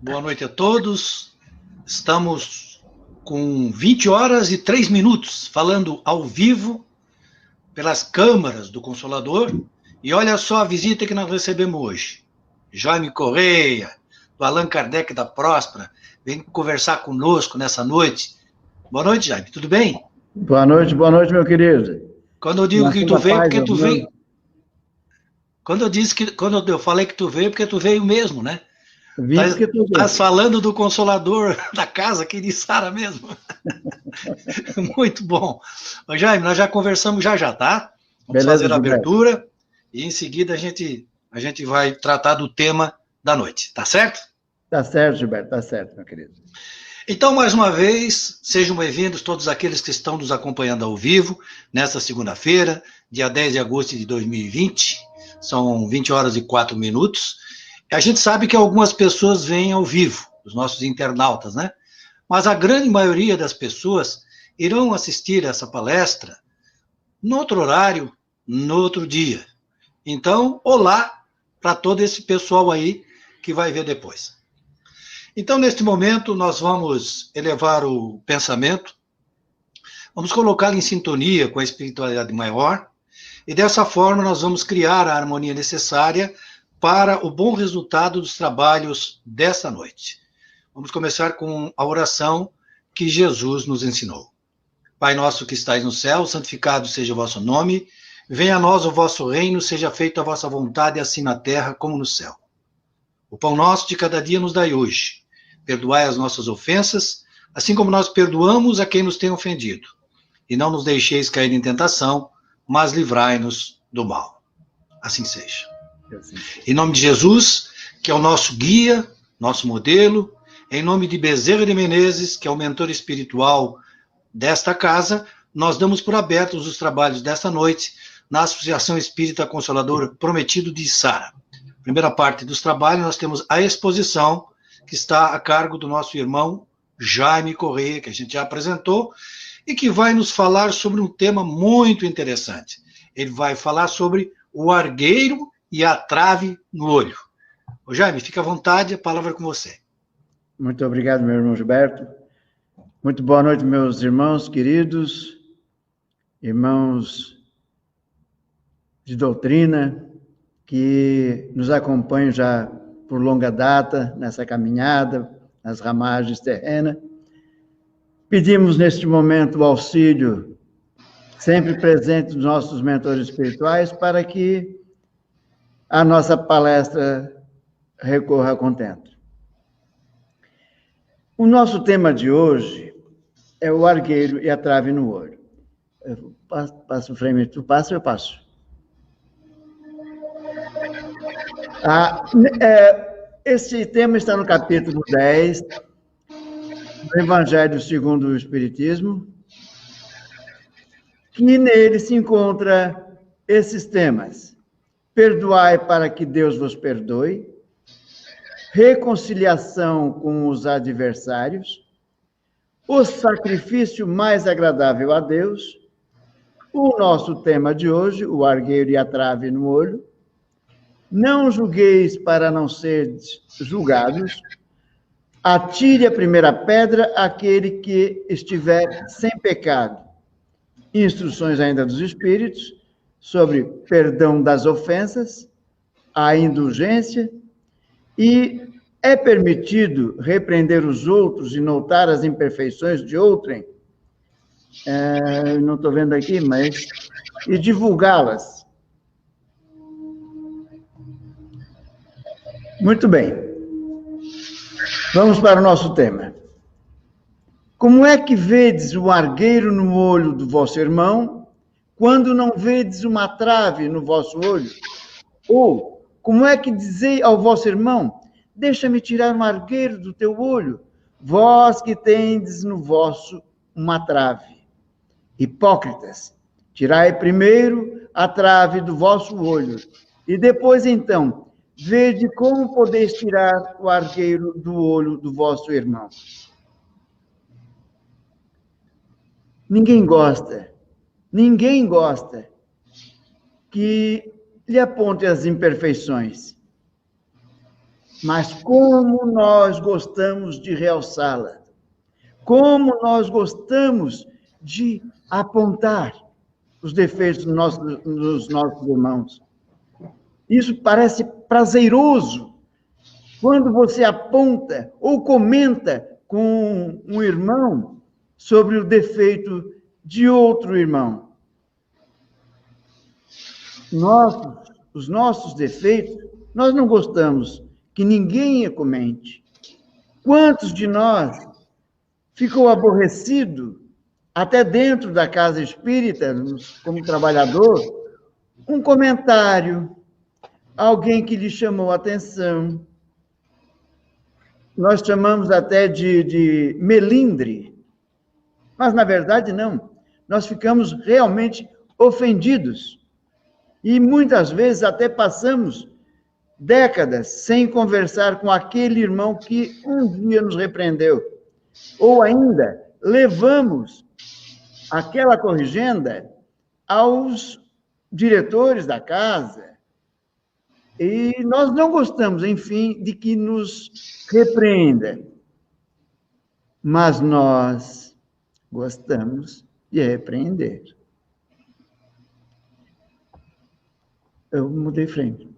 Boa noite a todos. Estamos com 20 horas e 3 minutos, falando ao vivo pelas câmaras do Consolador. E olha só a visita que nós recebemos hoje. Jaime Correia, do Allan Kardec da Próspera, vem conversar conosco nessa noite. Boa noite, Jaime, tudo bem? Boa noite, meu querido. Quando eu digo que tu veio, porque tu veio. Quando eu falei que tu veio, porque tu veio mesmo, né? Estás falando do Consolador da casa aqui de Sara mesmo. Muito bom. Ô, Jaime, nós já conversamos já, tá? Vamos fazer a abertura e em seguida a gente vai tratar do tema da noite, tá certo? Tá certo, Gilberto, tá certo, meu querido. Então, mais uma vez, sejam bem-vindos todos aqueles que estão nos acompanhando ao vivo, nesta segunda-feira, dia 10 de agosto de 2020, são 20 horas e 4 minutos. A gente sabe que algumas pessoas vêm ao vivo, os nossos internautas, né? Mas a grande maioria das pessoas irão assistir essa palestra no outro horário, no outro dia. Então, olá para todo esse pessoal aí que vai ver depois. Então, neste momento, nós vamos elevar o pensamento, vamos colocá-lo em sintonia com a espiritualidade maior, e dessa forma nós vamos criar a harmonia necessária para o bom resultado dos trabalhos desta noite. Vamos começar com a oração que Jesus nos ensinou. Pai nosso que estais no céu, santificado seja o vosso nome, venha a nós o vosso reino, seja feita a vossa vontade, assim na terra como no céu. O pão nosso de cada dia nos dai hoje. Perdoai as nossas ofensas, assim como nós perdoamos a quem nos tem ofendido. E não nos deixeis cair em tentação, mas livrai-nos do mal. Assim seja. Em nome de Jesus, que é o nosso guia, nosso modelo, em nome de Bezerra de Menezes, que é o mentor espiritual desta casa, nós damos por abertos os trabalhos desta noite na Associação Espírita Consolador Prometido de Sara. Primeira parte dos trabalhos, nós temos a exposição, que está a cargo do nosso irmão Jaime Correia, que a gente já apresentou, e que vai nos falar sobre um tema muito interessante. Ele vai falar sobre o argueiro e a trave no olho. Ô Jaime, fica à vontade, a palavra é com você. Muito obrigado, meu irmão Gilberto. Muito boa noite, meus irmãos queridos, irmãos de doutrina, que nos acompanham já por longa data nessa caminhada, nas ramagens terrenas. Pedimos neste momento o auxílio sempre presente dos nossos mentores espirituais para que a nossa palestra recorra a contento. O nosso tema de hoje é o argueiro e a trave no olho. Passa o frame, tu passa ou eu passo? Esse tema está no capítulo 10 do Evangelho segundo o Espiritismo, que nele se encontra esses temas: perdoai para que Deus vos perdoe, reconciliação com os adversários, o sacrifício mais agradável a Deus, o nosso tema de hoje, o argueiro e a trave no olho, não julgueis para não seres julgados, atire a primeira pedra aquele que estiver sem pecado. Instruções ainda dos Espíritos sobre perdão das ofensas, a indulgência, e é permitido repreender os outros e notar as imperfeições de outrem, não estou vendo aqui, mas, e divulgá-las. Muito bem. Vamos para o nosso tema. Como é que vedes o argueiro no olho do vosso irmão, quando não vedes uma trave no vosso olho? Ou, como é que dizei ao vosso irmão, deixa-me tirar um argueiro do teu olho, vós que tendes no vosso uma trave? Hipócritas, tirai primeiro a trave do vosso olho, e depois, então, vede como podeis tirar o argueiro do olho do vosso irmão. Ninguém gosta que lhe aponte as imperfeições. Mas como nós gostamos de realçá-la, como nós gostamos de apontar os defeitos dos nossos irmãos. Isso parece prazeroso quando você aponta ou comenta com um irmão sobre o defeito de outro irmão. Os nossos defeitos, nós não gostamos que ninguém comente. Quantos de nós ficou aborrecido, até dentro da casa espírita, como trabalhador, um comentário, alguém que lhe chamou a atenção. Nós chamamos até de melindre, mas na verdade não. Nós ficamos realmente ofendidos. E muitas vezes até passamos décadas sem conversar com aquele irmão que um dia nos repreendeu. Ou ainda, levamos aquela corrigenda aos diretores da casa. E nós não gostamos, enfim, de que nos repreenda. Mas nós gostamos de repreender. Eu mudei frente.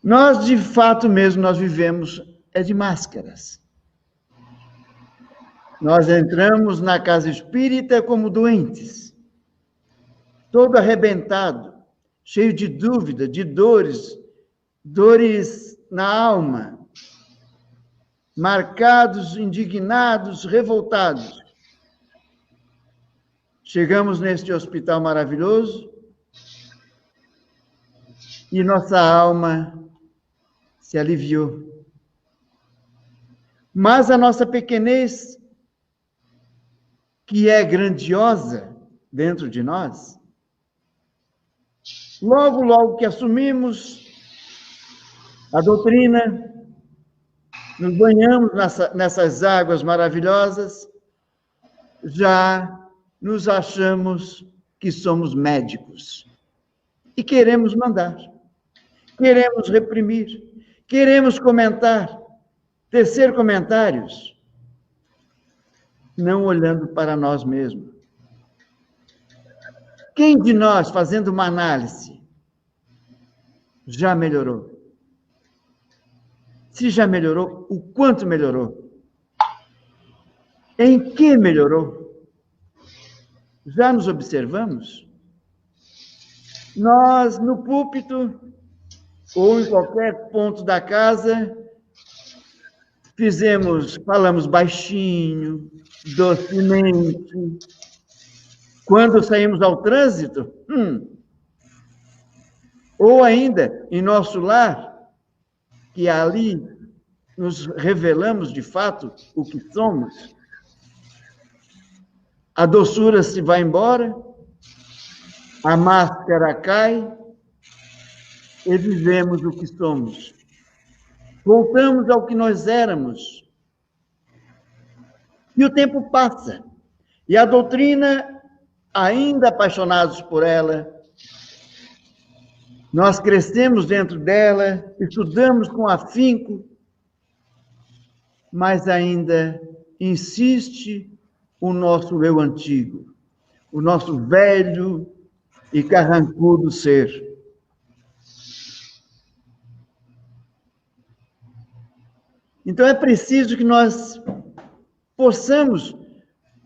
Nós, de fato mesmo, nós vivemos de máscaras. Nós entramos na casa espírita como doentes, todo arrebentado, cheio de dúvida, de dores na alma, marcados, indignados, revoltados. Chegamos neste hospital maravilhoso e nossa alma se aliviou. Mas a nossa pequenez, que é grandiosa dentro de nós, logo que assumimos a doutrina, nos banhamos nessas águas maravilhosas, já nos achamos que somos médicos e queremos mandar, queremos reprimir, queremos comentar, tecer comentários, não olhando para nós mesmos. Quem de nós, fazendo uma análise, já melhorou? Se já melhorou, o quanto melhorou? Em que melhorou? Já nos observamos? Nós, no púlpito, ou em qualquer ponto da casa, falamos baixinho, docemente. Quando saímos ao trânsito, ou ainda em nosso lar, que ali nos revelamos de fato o que somos, a doçura se vai embora, a máscara cai e vivemos o que somos. Voltamos ao que nós éramos. E o tempo passa. E a doutrina, ainda apaixonados por ela, nós crescemos dentro dela, estudamos com afinco, mas ainda insiste o nosso eu antigo, o nosso velho e carrancudo ser. Então é preciso que nós possamos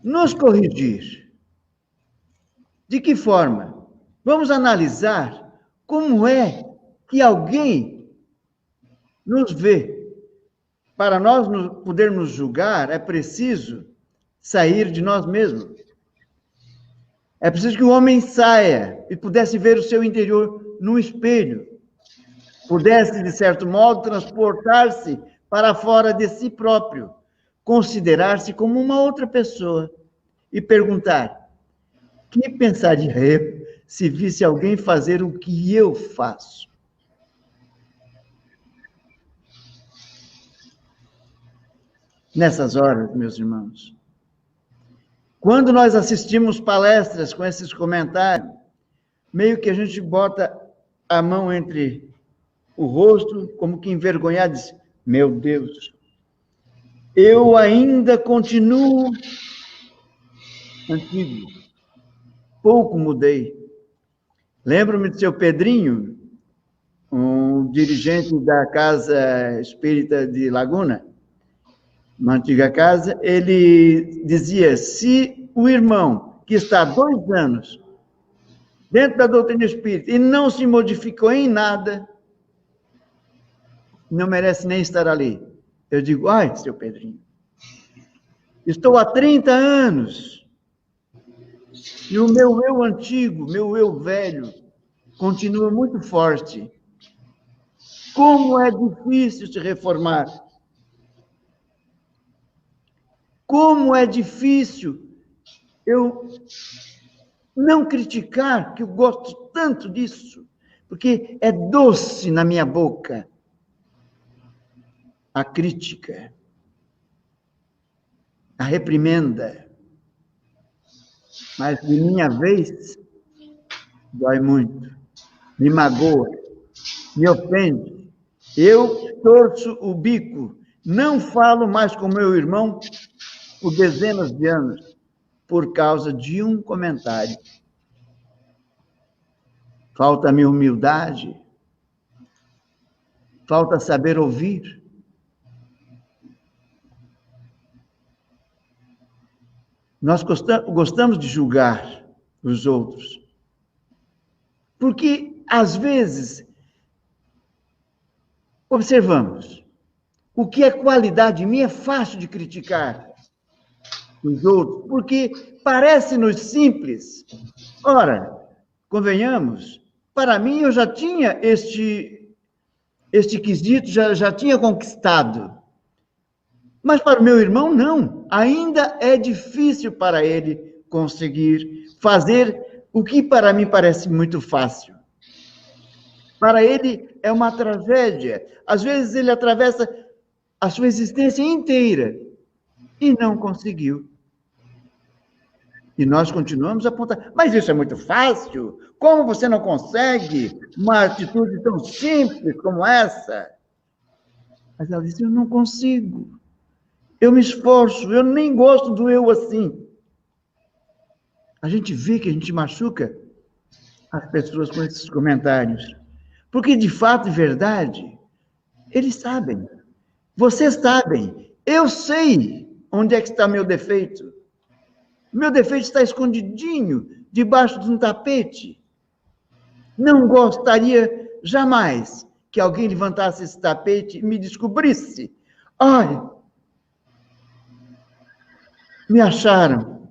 nos corrigir. De que forma? Vamos analisar como é que alguém nos vê. Para nós podermos julgar, é preciso sair de nós mesmos. É preciso que o homem saia e pudesse ver o seu interior no espelho. Pudesse, de certo modo, transportar-se para fora de si próprio, considerar-se como uma outra pessoa e perguntar: que pensaria eu se visse alguém fazer o que eu faço? Nessas horas, meus irmãos, quando nós assistimos palestras com esses comentários, meio que a gente bota a mão entre o rosto como que envergonhado, disse: meu Deus, eu ainda continuo antigo, pouco mudei. Lembro-me do seu Pedrinho, um dirigente da Casa Espírita de Laguna, uma antiga casa. Ele dizia: se o irmão que está há 2 anos dentro da doutrina espírita e não se modificou em nada, não merece nem estar ali. Eu digo: ai, seu Pedrinho, estou há 30 anos e o meu eu antigo, meu eu velho, continua muito forte. Como é difícil se reformar. Como é difícil eu não criticar, que eu gosto tanto disso, porque é doce na minha boca a crítica, a reprimenda. Mas, de minha vez, dói muito, me magoa, me ofende. Eu torço o bico, não falo mais com meu irmão por dezenas de anos, por causa de um comentário. Falta-me humildade, falta saber ouvir. Nós gostamos de julgar os outros, porque, às vezes, observamos, o que é qualidade minha é fácil de criticar os outros, porque parece-nos simples. Ora, convenhamos, para mim eu já tinha este quesito, já tinha conquistado. Mas para o meu irmão, não. Ainda é difícil para ele conseguir fazer o que para mim parece muito fácil. Para ele é uma tragédia. Às vezes ele atravessa a sua existência inteira e não conseguiu. E nós continuamos a apontar: mas isso é muito fácil. Como você não consegue uma atitude tão simples como essa? Mas ela disse: eu não consigo. Eu me esforço, eu nem gosto do eu assim. A gente vê que a gente machuca as pessoas com esses comentários. Porque, de fato e verdade, eles sabem. Vocês sabem. Eu sei onde é que está meu defeito. Meu defeito está escondidinho, debaixo de um tapete. Não gostaria jamais que alguém levantasse esse tapete e me descobrisse. Ai, me acharam,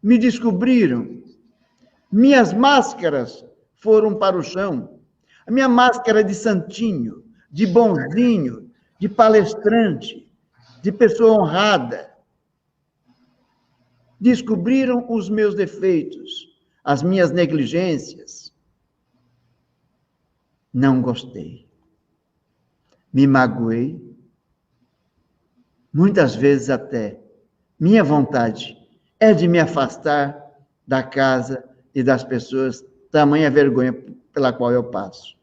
me descobriram, minhas máscaras foram para o chão. A minha máscara de santinho, de bonzinho, de palestrante, de pessoa honrada. Descobriram os meus defeitos, as minhas negligências. Não gostei. Me magoei. Muitas vezes até minha vontade é de me afastar da casa e das pessoas, tamanha vergonha pela qual eu passo.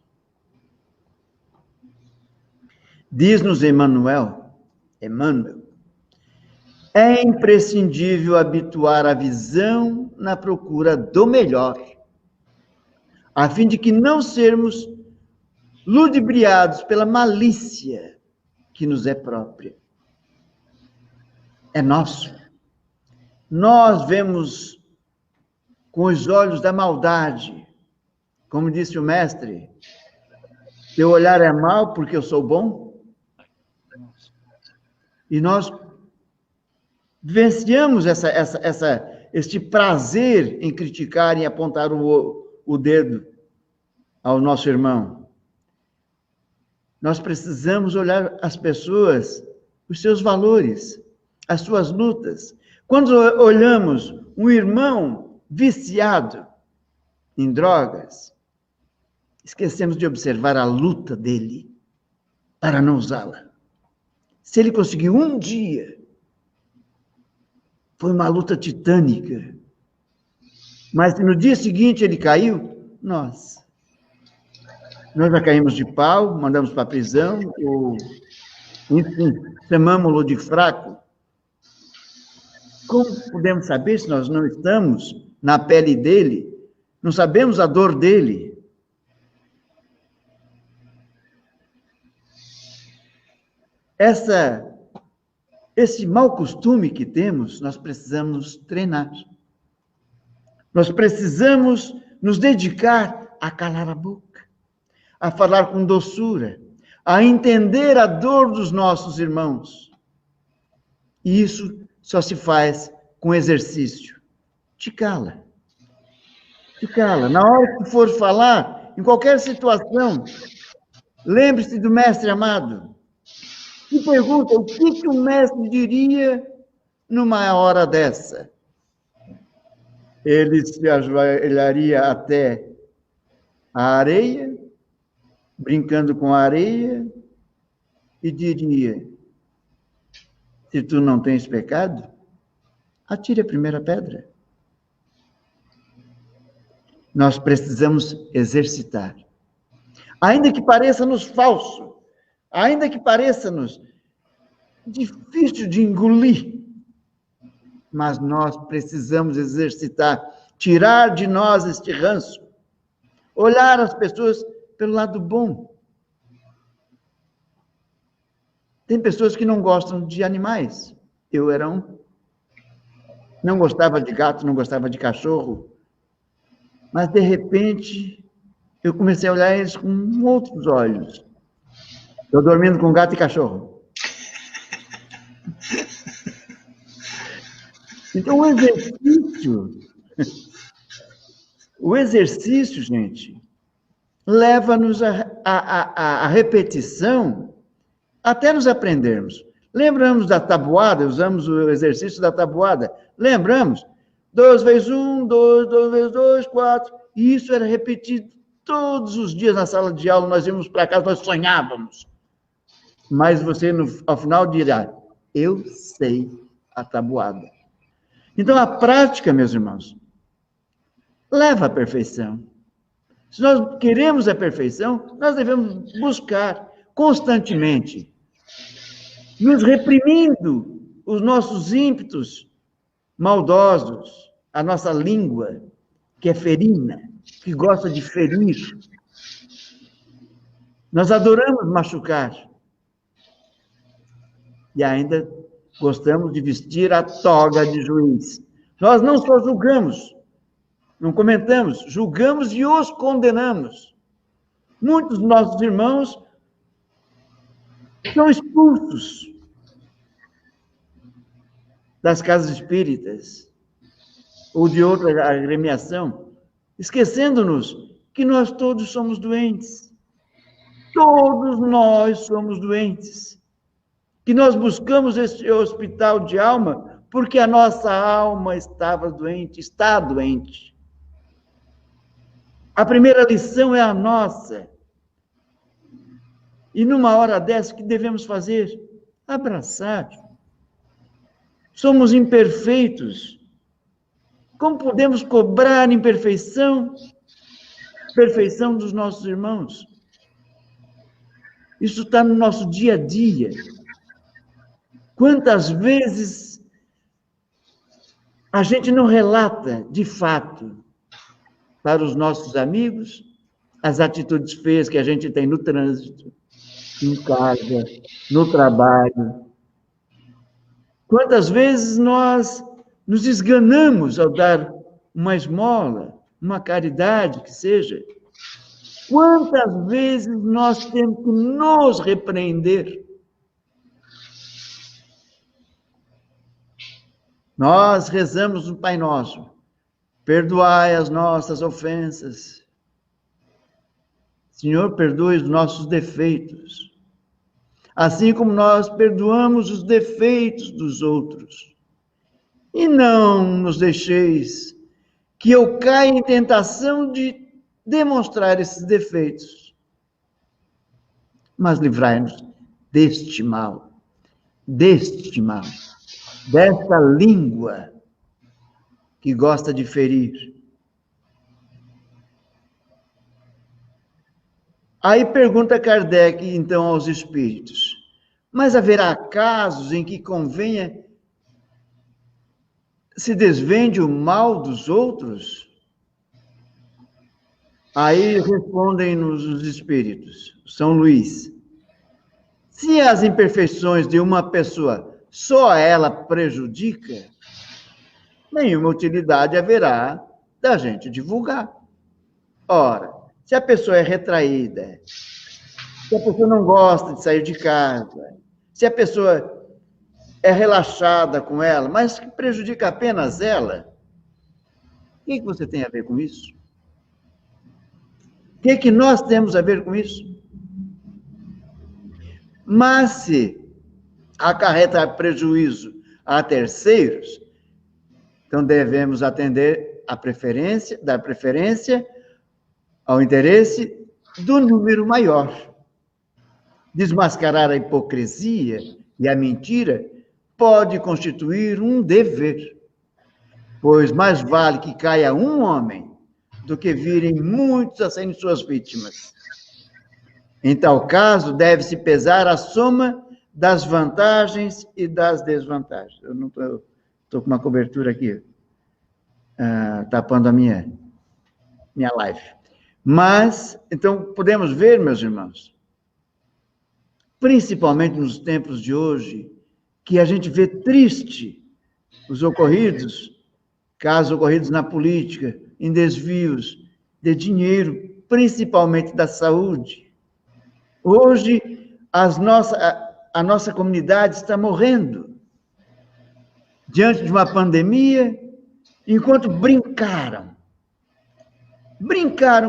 Diz-nos Emmanuel, é imprescindível habituar a visão na procura do melhor, a fim de que não sermos ludibriados pela malícia que nos é própria. É nosso. Nós vemos com os olhos da maldade, como disse o mestre: teu olhar é mau porque eu sou bom. E nós vivenciamos este prazer em criticar e apontar o dedo ao nosso irmão. Nós precisamos olhar as pessoas, os seus valores, as suas lutas. Quando olhamos um irmão viciado em drogas, esquecemos de observar a luta dele para não usá-la. Se ele conseguiu um dia, foi uma luta titânica. Mas se no dia seguinte ele caiu, nossa, Nós já caímos de pau, mandamos para a prisão, ou, enfim, chamamos-lo de fraco. Como podemos saber se nós não estamos na pele dele? Não sabemos a dor dele? Esse mau costume que temos, nós precisamos treinar. Nós precisamos nos dedicar a calar a boca, a falar com doçura, a entender a dor dos nossos irmãos. E isso só se faz com exercício. Te cala. Te cala. Na hora que for falar, em qualquer situação, lembre-se do mestre amado. E pergunta, o que o mestre diria numa hora dessa? Ele se ajoelharia até a areia, brincando com a areia, e diria, se tu não tens pecado, atire a primeira pedra. Nós precisamos exercitar. Ainda que pareça-nos falso, ainda que pareça-nos difícil de engolir, mas nós precisamos exercitar, tirar de nós este ranço, olhar as pessoas pelo lado bom. Tem pessoas que não gostam de animais. Eu era um. Não gostava de gato, não gostava de cachorro. Mas, de repente, eu comecei a olhar eles com outros olhos. Estou dormindo com gato e cachorro. Então, o exercício, gente, leva-nos à repetição até nos aprendermos. Lembramos da tabuada, usamos o exercício da tabuada. Lembramos? 2 vezes 1, 2, 2 vezes 2, 4. E isso era repetido todos os dias na sala de aula. Nós íamos para casa, nós sonhávamos. Mas você, ao final, dirá, eu sei a tabuada. Então, a prática, meus irmãos, leva à perfeição. Se nós queremos a perfeição, nós devemos buscar constantemente, nos reprimindo os nossos ímpetos maldosos, a nossa língua, que é ferina, que gosta de ferir. Nós adoramos machucar. E ainda gostamos de vestir a toga de juiz. Nós não só julgamos, não comentamos, julgamos e os condenamos. Muitos dos nossos irmãos são expulsos das casas espíritas ou de outra agremiação, esquecendo-nos que nós todos somos doentes. Todos nós somos doentes. Que nós buscamos esse hospital de alma porque a nossa alma estava doente, está doente. A primeira lição é a nossa. E numa hora dessa, o que devemos fazer? Abraçar. Somos imperfeitos. Como podemos cobrar imperfeição? Perfeição dos nossos irmãos. Isso está no nosso dia a dia. Quantas vezes a gente não relata, de fato, para os nossos amigos, as atitudes feias que a gente tem no trânsito, em casa, no trabalho. Quantas vezes nós nos esganamos ao dar uma esmola, uma caridade que seja. Quantas vezes nós temos que nos repreender. Nós rezamos no Pai Nosso, perdoai as nossas ofensas. Senhor, perdoe os nossos defeitos, assim como nós perdoamos os defeitos dos outros. E não nos deixeis que eu caia em tentação de demonstrar esses defeitos, mas livrai-nos deste mal, desta língua que gosta de ferir. Aí pergunta Kardec, então, aos espíritos, mas haverá casos em que convenha se desvende o mal dos outros? Aí respondem-nos os espíritos, São Luís, se as imperfeições de uma pessoa só ela prejudica, nenhuma utilidade haverá da gente divulgar. Ora, se a pessoa é retraída, se a pessoa não gosta de sair de casa, se a pessoa é relaxada com ela, mas que prejudica apenas ela, o que você tem a ver com isso? O que nós temos a ver com isso? Mas se acarreta prejuízo a terceiros, então devemos atender a preferência, dar preferência ao interesse do número maior. Desmascarar a hipocrisia e a mentira pode constituir um dever, pois mais vale que caia um homem do que virem muitos a serem suas vítimas. Em tal caso, deve-se pesar a soma das vantagens e das desvantagens. Eu não estou com uma cobertura aqui, tapando a minha live. Mas, então, podemos ver, meus irmãos, principalmente nos tempos de hoje, que a gente vê triste os casos ocorridos na política, em desvios de dinheiro, principalmente da saúde. Hoje, a nossa comunidade está morrendo diante de uma pandemia, enquanto brincaram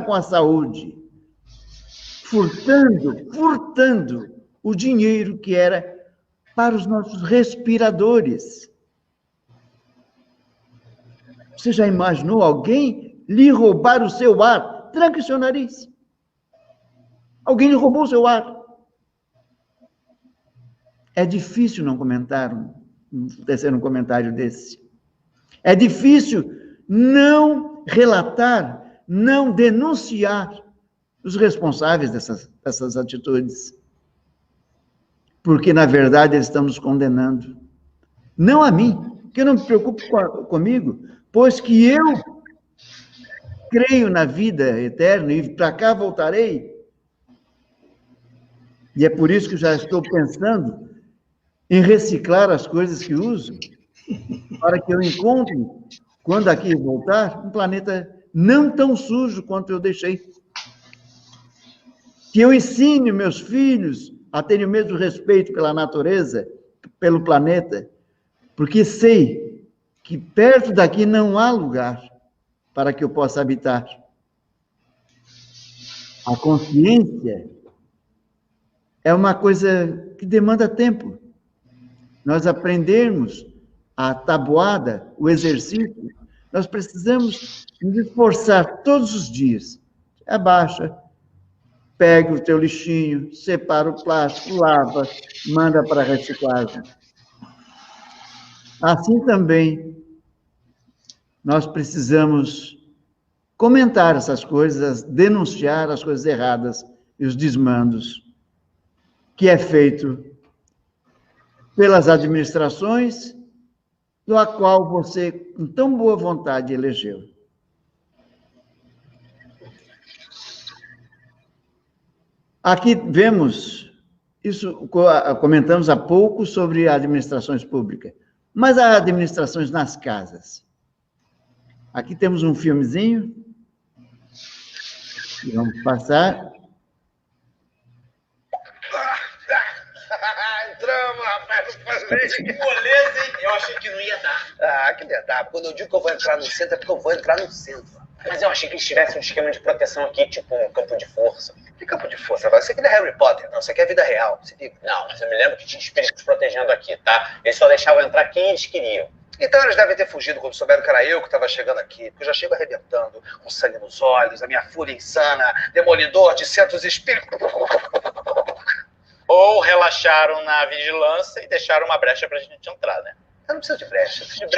com a saúde, furtando o dinheiro que era para os nossos respiradores. Você já imaginou alguém lhe roubar o seu ar? Tranque o seu nariz. Alguém lhe roubou o seu ar. É difícil não tecer um comentário desse. É difícil não relatar, não denunciar os responsáveis dessas atitudes. Porque, na verdade, eles estão nos condenando. Não a mim, que eu não me preocupo comigo, pois que eu creio na vida eterna e para cá voltarei. E é por isso que eu já estou pensando em reciclar as coisas que uso, para que eu encontre, quando aqui voltar, um planeta não tão sujo quanto eu deixei. Que eu ensine meus filhos a terem o mesmo respeito pela natureza, pelo planeta, porque sei que perto daqui não há lugar para que eu possa habitar. A consciência é uma coisa que demanda tempo. Nós aprendermos a tabuada, o exercício, nós precisamos nos esforçar todos os dias. Abaixa, pega o teu lixinho, separa o plástico, lava, manda para a reciclagem. Assim também, nós precisamos comentar essas coisas, denunciar as coisas erradas e os desmandos, que é feito pelas administrações, do qual você, com tão boa vontade, elegeu. Aqui vemos, isso comentamos há pouco sobre administrações públicas, mas há administrações nas casas. Aqui temos um filmezinho, e vamos passar. Entramos, rapaz, que moleza, hein? Eu achei que não ia dar. Que não ia dar. Quando eu digo que eu vou entrar no centro, é porque eu vou entrar no centro. Mas eu achei que eles tivessem um esquema de proteção aqui, tipo um campo de força. Que campo de força? Você quer Harry Potter? Não, você quer vida real. Você diga. Não, mas eu me lembro que tinha espíritos protegendo aqui, tá? Eles só deixavam entrar quem eles queriam. Então eles devem ter fugido quando souberam que era eu que estava chegando aqui, porque eu já chego arrebentando, com sangue nos olhos, a minha fúria insana, demolidor de centros espíritos. Ou relaxaram na vigilância e deixaram uma brecha pra gente entrar, né? Eu não preciso de brecha. Se eu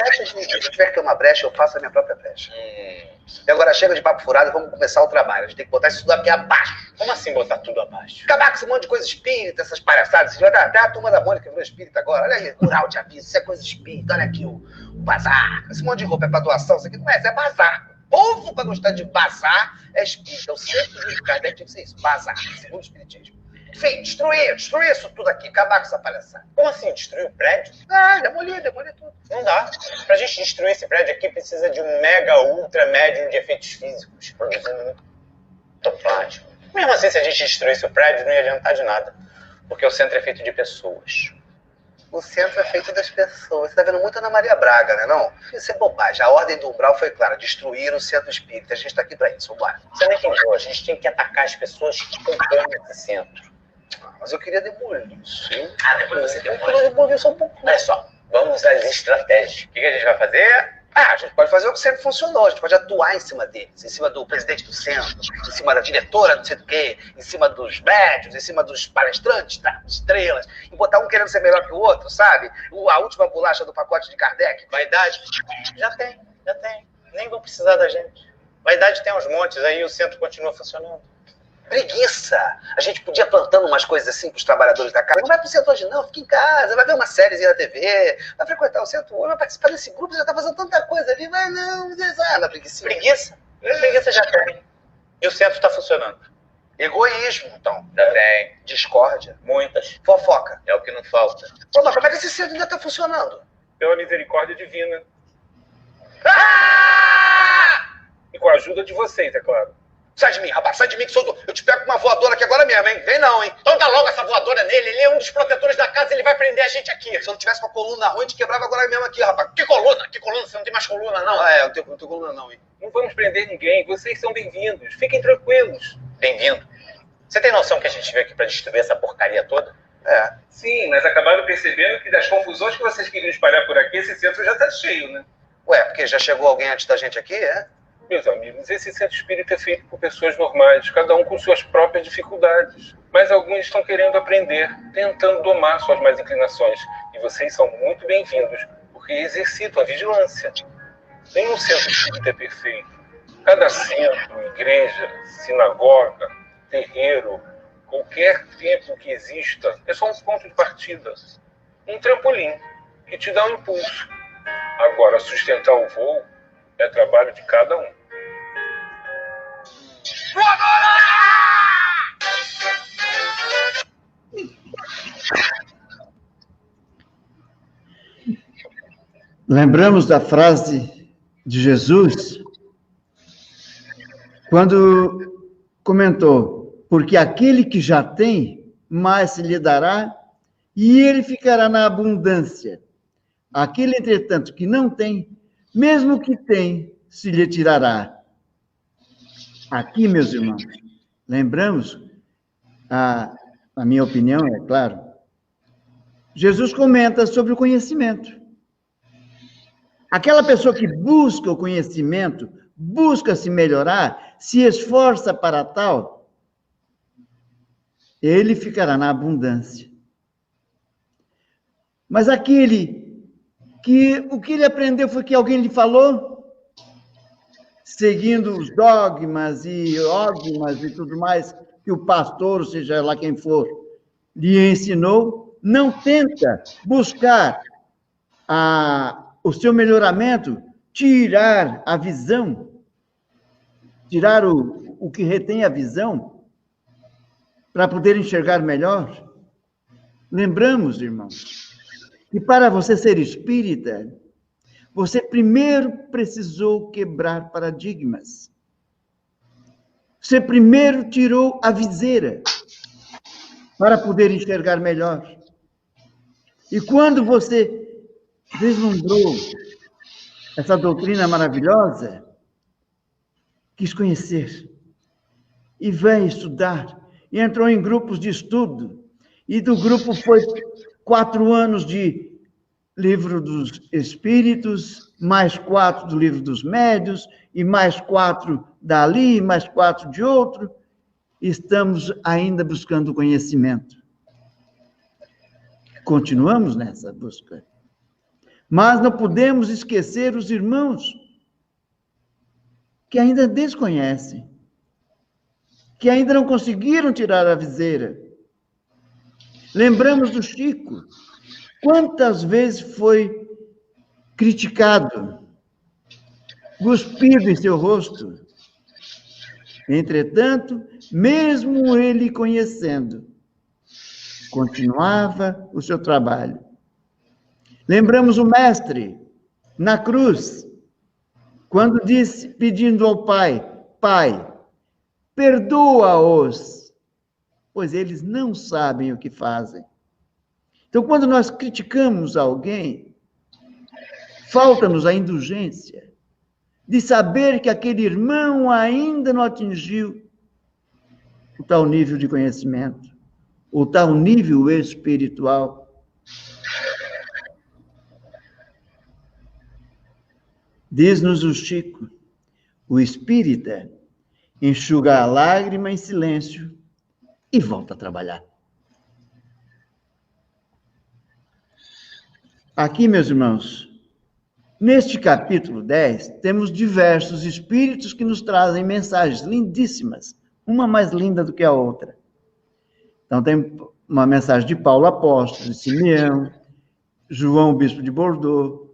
tiver que ter uma brecha, eu faço a minha própria brecha. E agora chega de papo furado e vamos começar o trabalho. A gente tem que botar isso tudo aqui abaixo. Como assim botar tudo abaixo? Acabar com esse monte de coisa espírita, essas palhaçadas. Você vai dar até a turma da Mônica virou espírita agora. Olha aí, mural de aviso, isso é coisa espírita. Olha aqui o bazar. Esse monte de roupa é pra doação, isso aqui não é, isso é bazar. O povo pra gostar de bazar é espírita. O centro de Kardec tinha que ser isso, bazar, segundo o espiritismo. Enfim, destruir isso tudo aqui, acabar com essa palhaçada. Como assim? Destruir o prédio? Demolir tudo. Não dá. Pra gente destruir esse prédio aqui, precisa de um mega, ultra médium de efeitos físicos, produzindo muito plástico. Mesmo assim, se a gente destruísse o prédio, não ia adiantar de nada. Porque o centro é feito de pessoas. O centro é feito das pessoas. Você tá vendo muito Ana Maria Braga, né, não? Isso é bobagem. A ordem do umbral foi clara, destruir o centro espírita. A gente tá aqui pra isso, vambora. Você não entendeu? A gente tem que atacar as pessoas que compõem esse centro. Mas eu queria demolir isso, hein? Depois você demora. Eu queria demolir só um pouco. Olha só, vamos às estratégias. O que a gente vai fazer? A gente pode fazer o que sempre funcionou. A gente pode atuar em cima deles, em cima do presidente do centro, em cima da diretora, não sei do quê, em cima dos médios, em cima dos palestrantes, das estrelas, e botar um querendo ser melhor que o outro, sabe? A última bolacha do pacote de Kardec. Vaidade? Já tem. Nem vão precisar da gente. Vaidade tem uns montes, aí o centro continua funcionando. Preguiça! A gente podia plantando umas coisas assim para os trabalhadores da casa. Não vai pro centro hoje não, fica em casa, vai ver uma série na TV, vai frequentar o centro hoje, vai participar desse grupo, já tá fazendo tanta coisa ali, vai não, preguiça. Preguiça já tem. E o centro está funcionando. Egoísmo, então. Já tem. Discórdia. Muitas. Fofoca. É o que não falta. Pô, mas como é que esse centro ainda tá funcionando? Pela misericórdia divina. E com a ajuda de vocês, é claro. Sai de mim, rapaz, sai de mim que eu te pego com uma voadora aqui agora mesmo, hein? Vem não, hein? Então dá logo essa voadora nele, ele é um dos protetores da casa, ele vai prender a gente aqui. Se eu não tivesse com a coluna ruim, te quebrava agora mesmo aqui, rapaz. Que coluna? Você não tem mais coluna, não? Eu não tenho coluna não, hein? Não vamos prender ninguém, vocês são bem-vindos, fiquem tranquilos. Bem-vindo. Você tem noção que a gente veio aqui pra destruir essa porcaria toda? Sim, mas acabaram percebendo que das confusões que vocês queriam espalhar por aqui, esse centro já tá cheio, né? Porque já chegou alguém antes da gente aqui, Meus amigos, esse centro espírita é feito por pessoas normais, cada um com suas próprias dificuldades. Mas alguns estão querendo aprender, tentando domar suas más inclinações. E vocês são muito bem-vindos, porque exercitam a vigilância. Nenhum centro espírita é perfeito. Cada centro, igreja, sinagoga, terreiro, qualquer templo que exista, é só um ponto de partida. Um trampolim que te dá um impulso. Agora, sustentar o voo é trabalho de cada um. Lembramos da frase de Jesus, quando comentou: porque aquele que já tem, mais se lhe dará, e ele ficará na abundância. Aquele, entretanto, que não tem, mesmo que tem, se lhe tirará. Aqui, meus irmãos, lembramos, a minha opinião, é claro, Jesus comenta sobre o conhecimento. Aquela pessoa que busca o conhecimento, busca se melhorar, se esforça para tal, ele ficará na abundância. Mas aquele que o que ele aprendeu foi que alguém lhe falou, seguindo os dogmas e tudo mais, que o pastor, seja lá quem for, lhe ensinou, não tenta buscar o seu melhoramento, tirar a visão, tirar o que retém a visão, para poder enxergar melhor. Lembramos, irmãos, que para você ser espírita, você primeiro precisou quebrar paradigmas. Você primeiro tirou a viseira para poder enxergar melhor. E quando você deslumbrou essa doutrina maravilhosa, quis conhecer, e veio estudar, e entrou em grupos de estudo, e do grupo foi 4 anos de Livro dos Espíritos, mais 4 do Livro dos Médiuns, e mais 4 dali, mais 4 de outro. Estamos ainda buscando conhecimento. Continuamos nessa busca. Mas não podemos esquecer os irmãos que ainda desconhecem, que ainda não conseguiram tirar a viseira. Lembramos do Chico. Quantas vezes foi criticado, cuspido em seu rosto. Entretanto, mesmo ele conhecendo, continuava o seu trabalho. Lembramos o mestre na cruz, quando disse, pedindo ao Pai, Pai, perdoa-os, pois eles não sabem o que fazem. Então, quando nós criticamos alguém, falta-nos a indulgência de saber que aquele irmão ainda não atingiu o tal nível de conhecimento, o tal nível espiritual. Diz-nos o Chico, o espírita enxuga a lágrima em silêncio e volta a trabalhar. Aqui, meus irmãos, neste capítulo 10, temos diversos espíritos que nos trazem mensagens lindíssimas, uma mais linda do que a outra. Então, tem uma mensagem de Paulo Apóstolo, de Simeão, João, bispo de Bordeaux,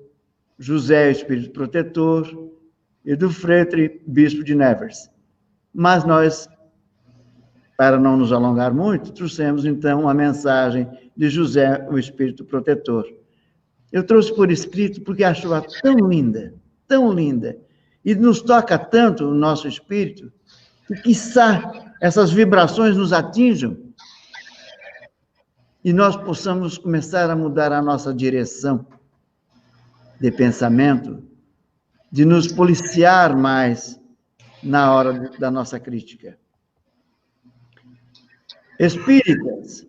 José, espírito protetor, e do Fretre, bispo de Nevers. Mas nós, para não nos alongar muito, trouxemos, então, a mensagem de José, o espírito protetor. Eu trouxe por escrito porque acho-a tão linda, e nos toca tanto o nosso espírito, que, quiçá, essas vibrações nos atinjam e nós possamos começar a mudar a nossa direção de pensamento, de nos policiar mais na hora da nossa crítica. Espíritas,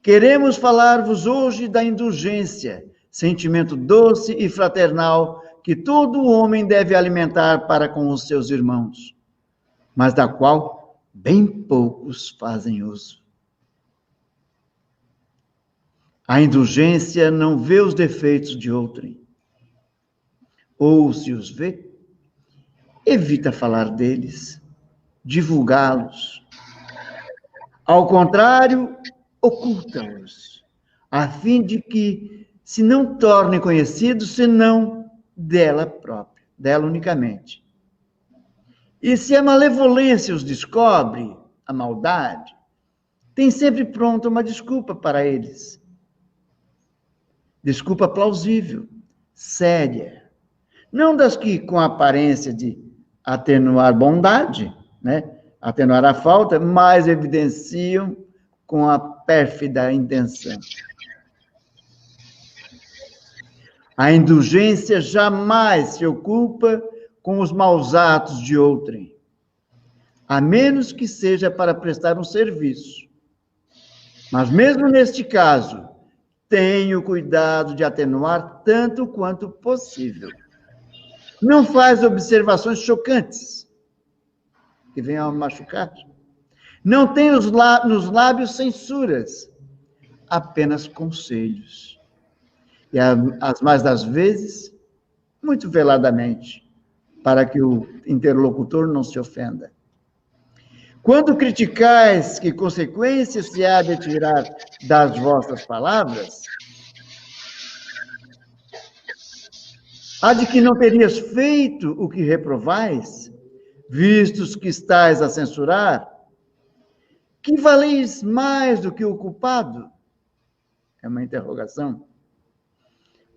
queremos falar-vos hoje da indulgência, sentimento doce e fraternal que todo homem deve alimentar para com os seus irmãos, mas da qual bem poucos fazem uso. A indulgência não vê os defeitos de outrem, ou se os vê, evita falar deles, divulgá-los. Ao contrário, oculta-os, a fim de que se não tornem conhecidos, senão dela própria, dela unicamente. E se a malevolência os descobre, a maldade, tem sempre pronta uma desculpa para eles. Desculpa plausível, séria. Não das que, com a aparência de atenuar bondade, né? Atenuar a falta, mas evidenciam com a pérfida intenção. A indulgência jamais se ocupa com os maus atos de outrem, a menos que seja para prestar um serviço. Mas mesmo neste caso, tenha o cuidado de atenuar tanto quanto possível. Não faz observações chocantes, que venham a machucar. Não tem nos lábios censuras, apenas conselhos. E as mais das vezes, muito veladamente, para que o interlocutor não se ofenda. Quando criticais que consequências se há de tirar das vossas palavras, há de que não terias feito o que reprovais, vistos que estais a censurar, que valeis mais do que o culpado? É uma interrogação.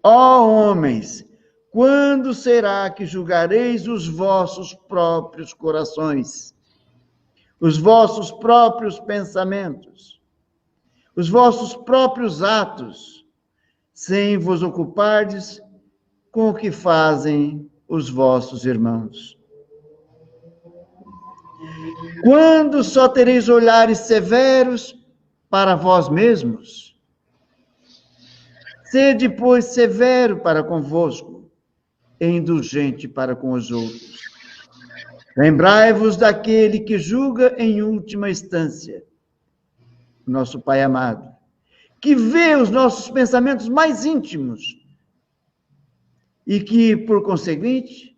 Ó homens, quando será que julgareis os vossos próprios corações, os vossos próprios pensamentos, os vossos próprios atos, sem vos ocupardes com o que fazem os vossos irmãos? Quando só tereis olhares severos para vós mesmos? Sede, pois, severo para convosco, e indulgente para com os outros. Lembrai-vos daquele que julga em última instância, nosso Pai amado, que vê os nossos pensamentos mais íntimos e que, por conseguinte,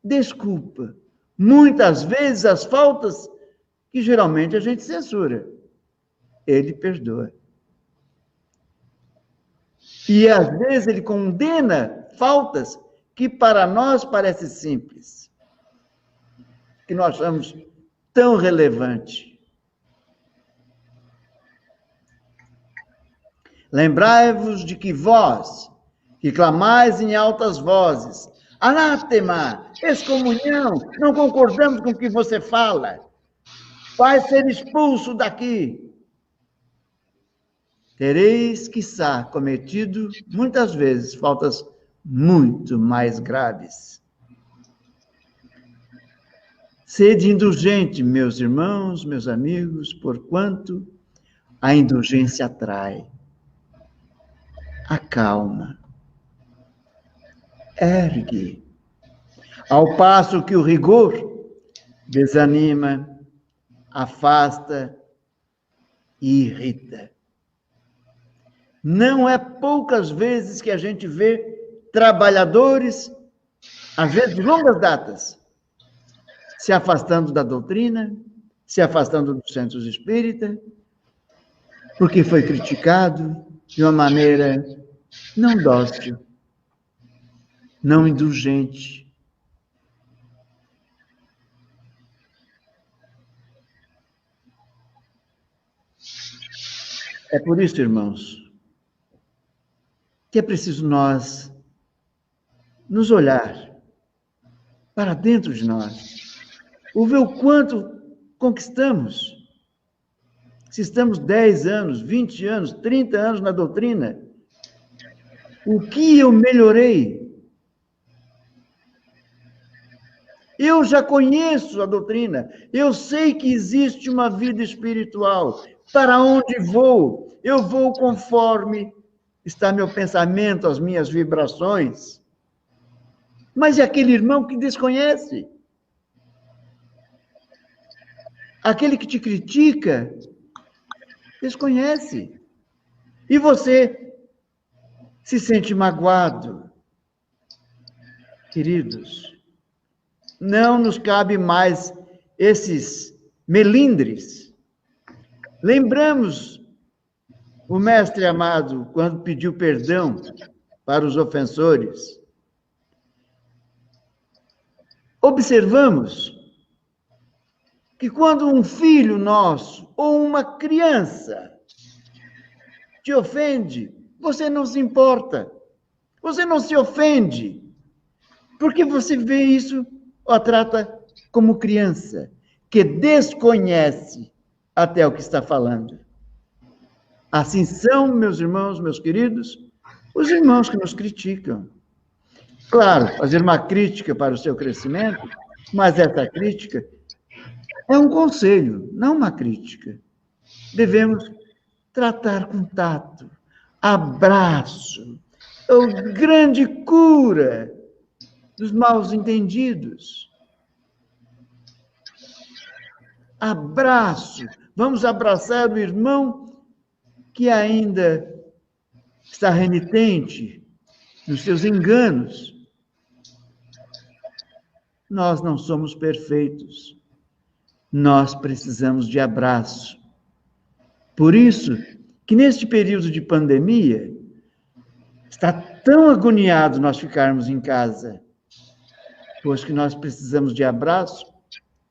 desculpa muitas vezes as faltas que geralmente a gente censura. Ele perdoa. E às vezes ele condena faltas que para nós parecem simples, que nós achamos tão relevante. Lembrai-vos de que vós, que clamais em altas vozes, anátema, excomunhão, não concordamos com o que você fala, vai ser expulso daqui. Tereis, quiçá, cometido, muitas vezes, faltas muito mais graves. Sede indulgente, meus irmãos, meus amigos, porquanto a indulgência atrai, acalma, ergue, ao passo que o rigor desanima, afasta e irrita. Não é poucas vezes que a gente vê trabalhadores, às vezes de longas datas, se afastando da doutrina, se afastando dos centros espíritas, porque foi criticado de uma maneira não dócil, não indulgente. É por isso, irmãos, que é preciso nós nos olhar para dentro de nós, ou ver o quanto conquistamos. Se estamos 10 anos, 20 anos, 30 anos na doutrina, o que eu melhorei? Eu já conheço a doutrina, eu sei que existe uma vida espiritual. Para onde vou? Eu vou conforme está meu pensamento, as minhas vibrações. Mas é aquele irmão que desconhece. Aquele que te critica, desconhece. E você se sente magoado. Queridos, não nos cabe mais esses melindres. Lembramos o mestre amado, quando pediu perdão para os ofensores. Observamos que quando um filho nosso ou uma criança te ofende, você não se importa, você não se ofende, porque você vê isso, ou a trata como criança, que desconhece até o que está falando. Assim são, meus irmãos, meus queridos, os irmãos que nos criticam. Claro, fazer uma crítica para o seu crescimento, mas essa crítica é um conselho, não uma crítica. Devemos tratar com tato, abraço, a grande cura dos maus entendidos. Abraço, vamos abraçar o irmão que ainda está renitente nos seus enganos. Nós não somos perfeitos. Nós precisamos de abraço. Por isso que neste período de pandemia, está tão agoniado nós ficarmos em casa, pois que nós precisamos de abraço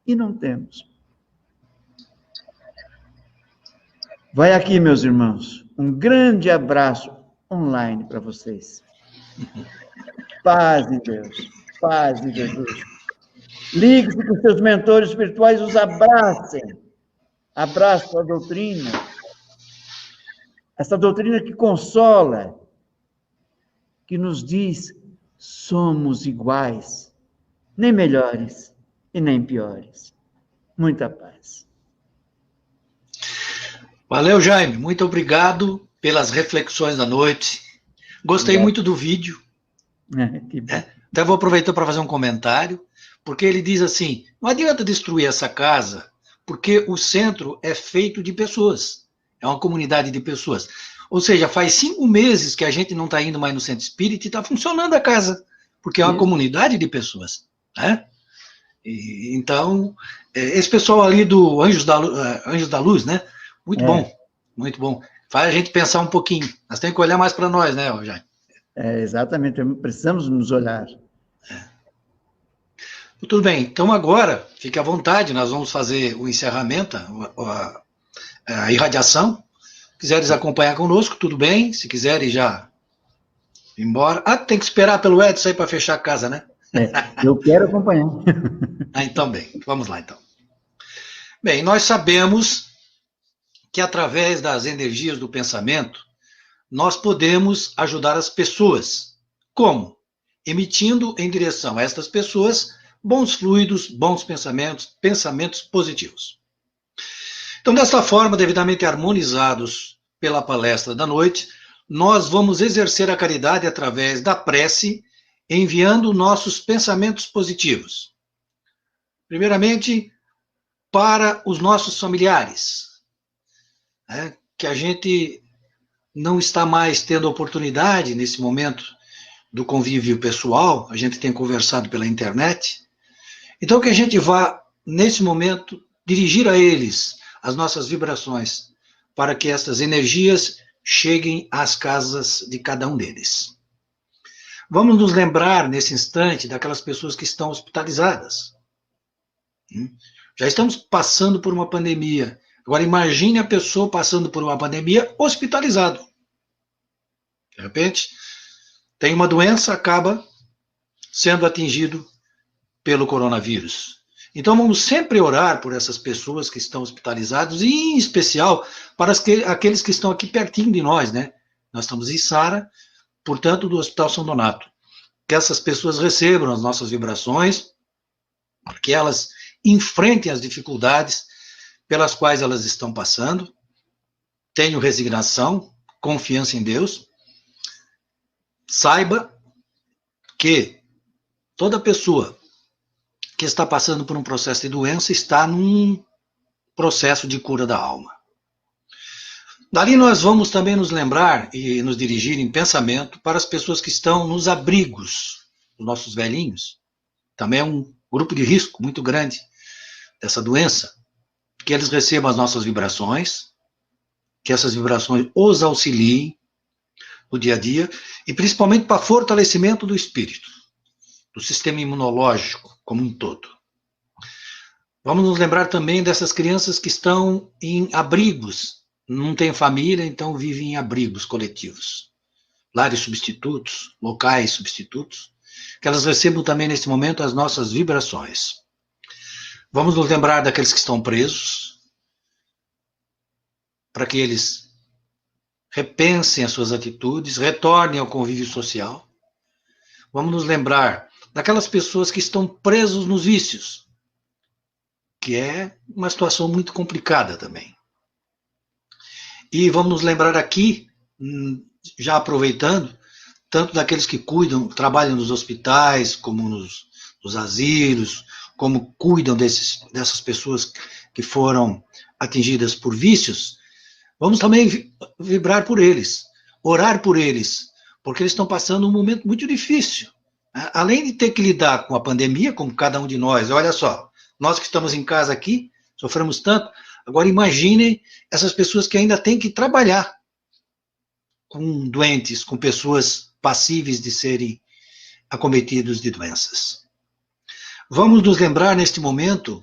e não temos. Vai aqui, meus irmãos, um grande abraço online para vocês. Paz em Deus, paz em Jesus. Ligue-se com seus mentores espirituais, os abracem. Abraço a doutrina. Essa doutrina que consola, que nos diz, somos iguais, nem melhores e nem piores. Muita paz. Valeu, Jaime. Muito obrigado pelas reflexões da noite. Gostei muito do vídeo. Até vou aproveitar para fazer um comentário, porque ele diz assim, não adianta destruir essa casa, porque o centro é feito de pessoas. É uma comunidade de pessoas. Ou seja, faz 5 meses que a gente não está indo mais no centro espírita e está funcionando a casa. porque é uma comunidade de pessoas, né? Então, esse pessoal ali do Anjos da Luz, né? Muito bom, muito bom. Faz a gente pensar um pouquinho. Nós temos que olhar mais para nós, né, Jaime? Exatamente, precisamos nos olhar. Tudo bem, então agora, fique à vontade, nós vamos fazer o encerramento, a irradiação. Se quiseres acompanhar conosco, tudo bem. Se quiserem já ir embora. Tem que esperar pelo Edson aí para fechar a casa, né? Eu quero acompanhar. Então bem, vamos lá então. Bem, nós sabemos que através das energias do pensamento, nós podemos ajudar as pessoas. Como? Emitindo em direção a estas pessoas bons fluidos, bons pensamentos, pensamentos positivos. Então, desta forma, devidamente harmonizados pela palestra da noite, nós vamos exercer a caridade através da prece, enviando nossos pensamentos positivos. Primeiramente, para os nossos familiares, que a gente não está mais tendo oportunidade nesse momento do convívio pessoal, a gente tem conversado pela internet. Então, que a gente vá, nesse momento, dirigir a eles as nossas vibrações, para que essas energias cheguem às casas de cada um deles. Vamos nos lembrar, nesse instante, daquelas pessoas que estão hospitalizadas. Já estamos passando por uma pandemia. Agora, imagine a pessoa passando por uma pandemia hospitalizado. De repente, tem uma doença, acaba sendo atingido pelo coronavírus. Então, vamos sempre orar por essas pessoas que estão hospitalizadas, e, em especial, para aqueles que estão aqui pertinho de nós, né? Nós estamos em Sara, portanto, do Hospital São Donato. Que essas pessoas recebam as nossas vibrações, que elas enfrentem as dificuldades pelas quais elas estão passando, tenham resignação, confiança em Deus. Saiba que toda pessoa que está passando por um processo de doença está num processo de cura da alma. Dali nós vamos também nos lembrar e nos dirigir em pensamento para as pessoas que estão nos abrigos, os nossos velhinhos. Também é um grupo de risco muito grande dessa doença. Que eles recebam as nossas vibrações, que essas vibrações os auxiliem no dia a dia, e principalmente para fortalecimento do espírito, do sistema imunológico como um todo. Vamos nos lembrar também dessas crianças que estão em abrigos, não têm família, então vivem em abrigos coletivos, lares substitutos, locais substitutos, que elas recebam também nesse momento as nossas vibrações. Vamos nos lembrar daqueles que estão presos, para que eles repensem as suas atitudes, retornem ao convívio social. Vamos nos lembrar daquelas pessoas que estão presos nos vícios, que é uma situação muito complicada também. E vamos nos lembrar aqui, já aproveitando, tanto daqueles que cuidam, trabalham nos hospitais, como nos asilos, como cuidam dessas pessoas que foram atingidas por vícios. Vamos também vibrar por eles, orar por eles, porque eles estão passando um momento muito difícil. Além de ter que lidar com a pandemia, como cada um de nós, olha só, nós que estamos em casa aqui, sofremos tanto, agora imaginem essas pessoas que ainda têm que trabalhar com doentes, com pessoas passíveis de serem acometidos de doenças. Vamos nos lembrar neste momento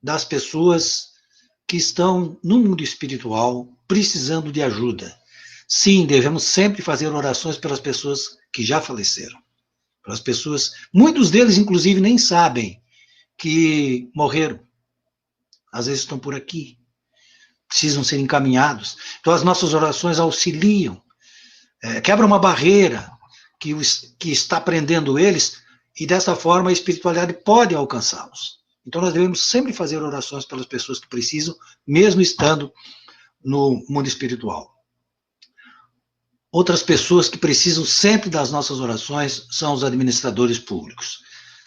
das pessoas que estão no mundo espiritual precisando de ajuda. Sim, devemos sempre fazer orações pelas pessoas que já faleceram. Pelas pessoas, muitos deles inclusive nem sabem que morreram. Às vezes estão por aqui, precisam ser encaminhados. Então as nossas orações auxiliam, quebram uma barreira que está prendendo eles, e dessa forma a espiritualidade pode alcançá-los. Então nós devemos sempre fazer orações pelas pessoas que precisam, mesmo estando no mundo espiritual. Outras pessoas que precisam sempre das nossas orações são os administradores públicos.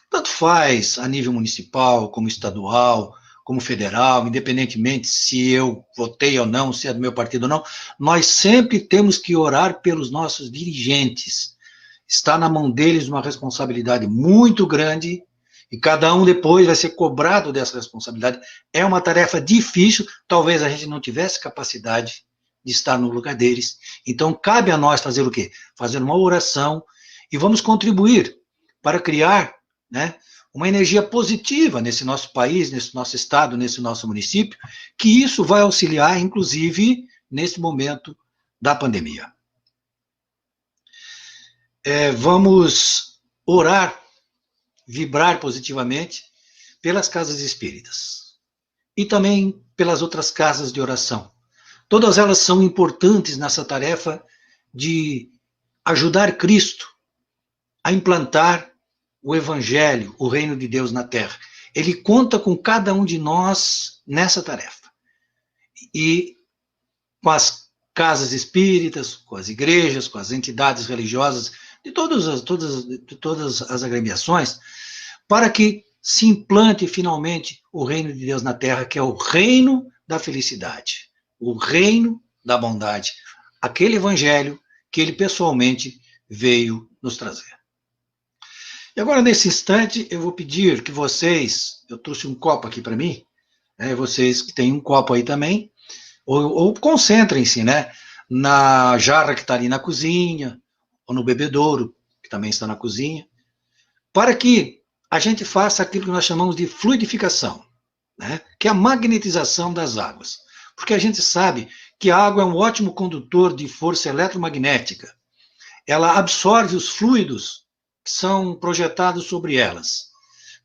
Tanto faz a nível municipal, como estadual, como federal, independentemente se eu votei ou não, se é do meu partido ou não, nós sempre temos que orar pelos nossos dirigentes. Está na mão deles uma responsabilidade muito grande, e cada um depois vai ser cobrado dessa responsabilidade. É uma tarefa difícil, talvez a gente não tivesse capacidade de estar no lugar deles. Então, cabe a nós fazer o quê? Fazer uma oração, e vamos contribuir para criar, né, uma energia positiva nesse nosso país, nesse nosso estado, nesse nosso município, que isso vai auxiliar, inclusive, nesse momento da pandemia. Vamos orar, vibrar positivamente pelas casas espíritas e também pelas outras casas de oração. Todas elas são importantes nessa tarefa de ajudar Cristo a implantar o Evangelho, o reino de Deus na Terra. Ele conta com cada um de nós nessa tarefa. E com as casas espíritas, com as igrejas, com as entidades religiosas, de todas as agremiações, para que se implante finalmente o reino de Deus na Terra, que é o reino da felicidade, o reino da bondade, aquele Evangelho que ele pessoalmente veio nos trazer. E agora, nesse instante, eu vou pedir que vocês, eu trouxe um copo aqui para mim, vocês que têm um copo aí também, ou concentrem-se, né, na jarra que está ali na cozinha, ou no bebedouro, que também está na cozinha, para que a gente faça aquilo que nós chamamos de fluidificação, né, que é a magnetização das águas. Porque a gente sabe que a água é um ótimo condutor de força eletromagnética. Ela absorve os fluidos que são projetados sobre elas,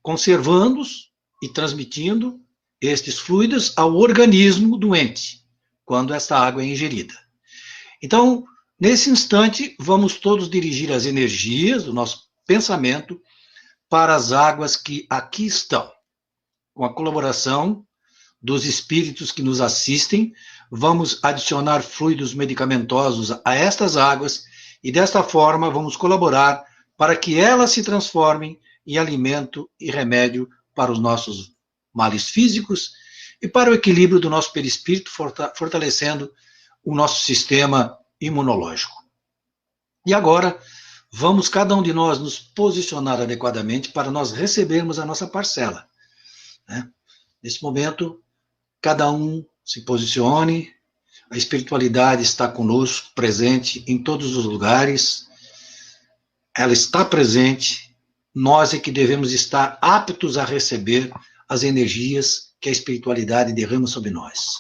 conservando-os e transmitindo estes fluidos ao organismo doente, quando esta água é ingerida. Então, nesse instante, vamos todos dirigir as energias do nosso pensamento para as águas que aqui estão. Com a colaboração dos espíritos que nos assistem, vamos adicionar fluidos medicamentosos a estas águas e, desta forma, vamos colaborar para que elas se transformem em alimento e remédio para os nossos males físicos e para o equilíbrio do nosso perispírito, fortalecendo o nosso sistema imunológico. E agora, vamos cada um de nós nos posicionar adequadamente para nós recebermos a nossa parcela, né? Nesse momento, cada um se posicione, a espiritualidade está conosco, presente em todos os lugares, ela está presente, nós é que devemos estar aptos a receber as energias que a espiritualidade derrama sobre nós.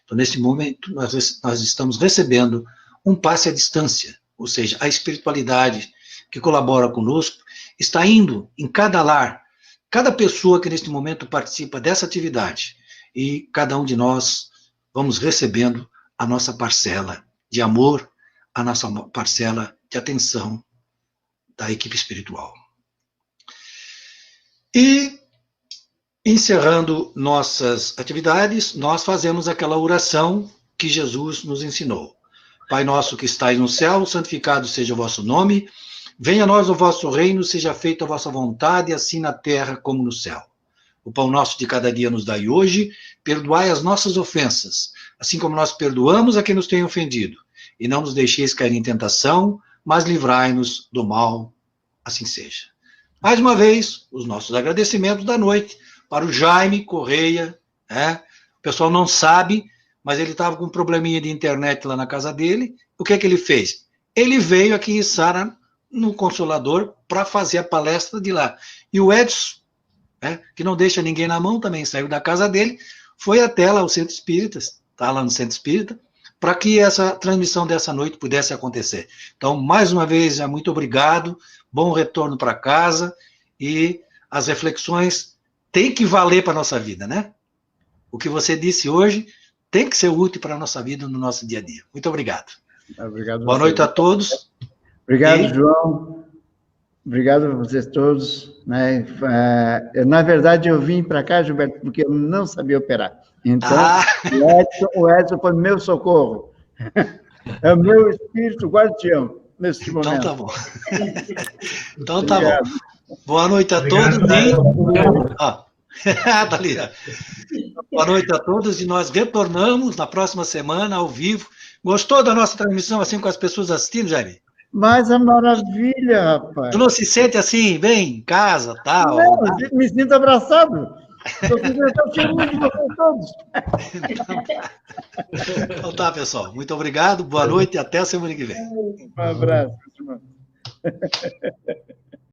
Então, nesse momento, nós estamos recebendo um passe à distância, ou seja, a espiritualidade que colabora conosco está indo em cada lar, cada pessoa que neste momento participa dessa atividade, e cada um de nós vamos recebendo a nossa parcela de amor, a nossa parcela de atenção da equipe espiritual. E, encerrando nossas atividades, nós fazemos aquela oração que Jesus nos ensinou. Pai nosso que estais no céu, santificado seja o vosso nome, venha a nós o vosso reino, seja feita a vossa vontade, assim na terra como no céu. O pão nosso de cada dia nos dai hoje, perdoai as nossas ofensas, assim como nós perdoamos a quem nos tem ofendido, e não nos deixeis cair em tentação, mas livrai-nos do mal, assim seja. Mais uma vez, os nossos agradecimentos da noite para o Jaime Correia, o pessoal não sabe, mas ele estava com um probleminha de internet lá na casa dele. O que é que ele fez? Ele veio aqui em Sara, no Consolador, para fazer a palestra de lá. E o Edson, que não deixa ninguém na mão, também saiu da casa dele, foi até lá o Centro Espírita, está lá no Centro Espírita, para que essa transmissão dessa noite pudesse acontecer. Então, mais uma vez, muito obrigado, bom retorno para casa, e as reflexões têm que valer para a nossa vida, né? O que você disse hoje tem que ser útil para a nossa vida, no nosso dia a dia. Muito obrigado. Obrigado. Boa noite a todos. Obrigado, João. Obrigado a vocês todos. Né? Na verdade, eu vim para cá, Gilberto, porque eu não sabia operar. Então, o Edson foi meu socorro. É o meu espírito guardião neste momento. Então tá bom. Então tá bom. Boa noite a todos. Boa noite a todos, e nós retornamos na próxima semana ao vivo. Gostou da nossa transmissão assim com as pessoas assistindo, Jaime? Mas a maravilha, rapaz. Tu não se sente assim, bem, em casa, tal? Não, me sinto abraçado. Estou cheio de vocês todos. Então tá, pessoal. Muito obrigado, boa noite e até a semana que vem. Um abraço, irmão.